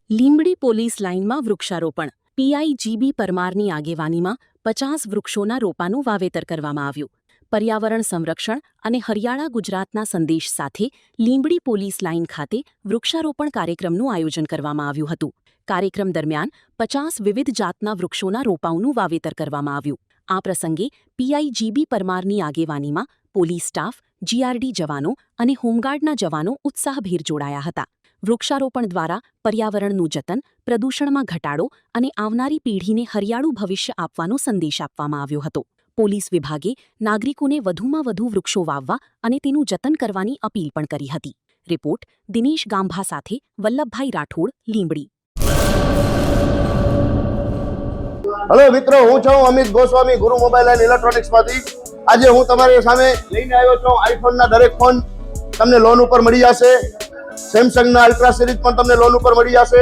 Limbdi police લાઇનમાં વૃક્ષારોપણ PI GB પરમારની આગેવાનીમાં 50 વૃક્ષોના રોપાનું વાવેતર કરવામાં આવ્યું. પર્યાવરણ સંરક્ષણ અને હરિયાળા ગુજરાતના સંદેશ સાથે લીંબડી પોલીસ લાઇન ખાતે વૃક્ષારોપણ કાર્યક્રમનું આયોજન કરવામાં આવ્યું હતું. કાર્યક્રમ દરમિયાન 50 વિવિધ જાતના વૃક્ષોના રોપાઓનું વાવેતર કરવામાં આવ્યું. આ પ્રસંગે પીઆઈ જીબી પરમારની આગેવાનીમાં પોલીસ સ્ટાફ, જીઆરડી જવાનો અને હોમગાર્ડના જવાનો ઉત્સાહભેર જોડાયા હતા. વૃક્ષારોપણ દ્વારા પર્યાવરણનું જતન, પ્રદૂષણમાં ઘટાડો અને આવનારી પેઢીને હરિયાળું ભવિષ્ય આપવાનો સંદેશ આપવામાં આવ્યો હતો. પોલીસ વિભાગે નાગરિકોને વધુમાં વધુ વૃક્ષો વાવવા અને તેનું જતન કરવાની અપીલ પણ કરી હતી. રિપોર્ટ દિનેશ ગાંભા સાથે વલ્લભભાઈ રાઠોડ, લીંબડી. હેલો મિત્રો, હું છું અમિત ગોસ્વામી, ગુરુ મોબાઈલ એન્ડ ઇલેક્ટ્રોનિક્સમાંથી. આજે હું તમારી સામે લઈને આવ્યો છું આઈફોનના દરેક ફોન તમને લોન ઉપર મળી જશે. સેમસંગના અલ્ટ્રા સિરીઝ પણ તમને લોન ઉપર મળી જશે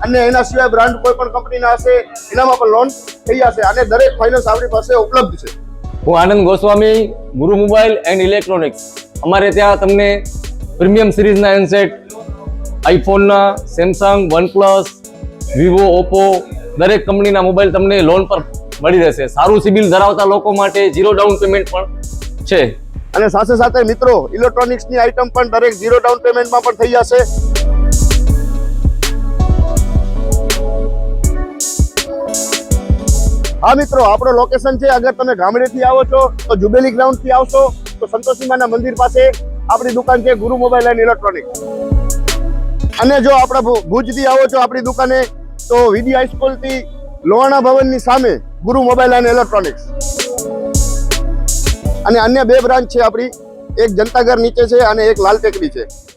અને એના સિવાય બ્રાન્ડ કોઈ પણ કંપનીના હશે એનામાં પણ લોન થઈ જશે અને દરેક ફાઇનાન્સ આપણી પાસે ઉપલબ્ધ છે. હું આનંદ ગોસ્વામી, ગુરુ મોબાઈલ એન્ડ ઇલેક્ટ્રોનિક્સ. અમારે ત્યાં તમને પ્રીમિયમ સિરીઝના હેન્ડસેટ, આઈફોનના, સેમસંગ, વનપ્લસ, વિવો, ઓપ્પો દરેક કંપનીના મોબાઈલ તમને લોન પર મળી રહેશે. સારું સિબિલ ધરાવતા લોકો માટે 0 ડાઉન પેમેન્ટ પણ છે. અને સાથે સાથે મિત્રો, ઇલેક્ટ્રોનિક્સની આઇટમ પણ દરેક 0 ડાઉન પેમેન્ટમાં પણ થઈ જશે. હા મિત્રો, આપણો લોકેશન છે, અગર તમે ગામડેથી આવો છો તો જુબેલી ગ્રાઉન્ડથી આવશો તો સંતોષીમાના મંદિર પાસે આપણી દુકાન છે, ગુરુ મોબાઈલ એન્ડ ઇલેક્ટ્રોનિક્સ. અને જો આપણા ભુજથી આવો છો આપણી દુકાને તો વીડી હાઈસ્કૂલથી લોહાણા ભવનની સામે ગુરુ મોબાઈલ એન્ડ ઇલેક્ટ્રોનિક્સ. અને અન્ય 2 બ્રાન્ચ છે આપણી, એક જનતાગર નીચે છે અને એક લાલ ટેકરી છે.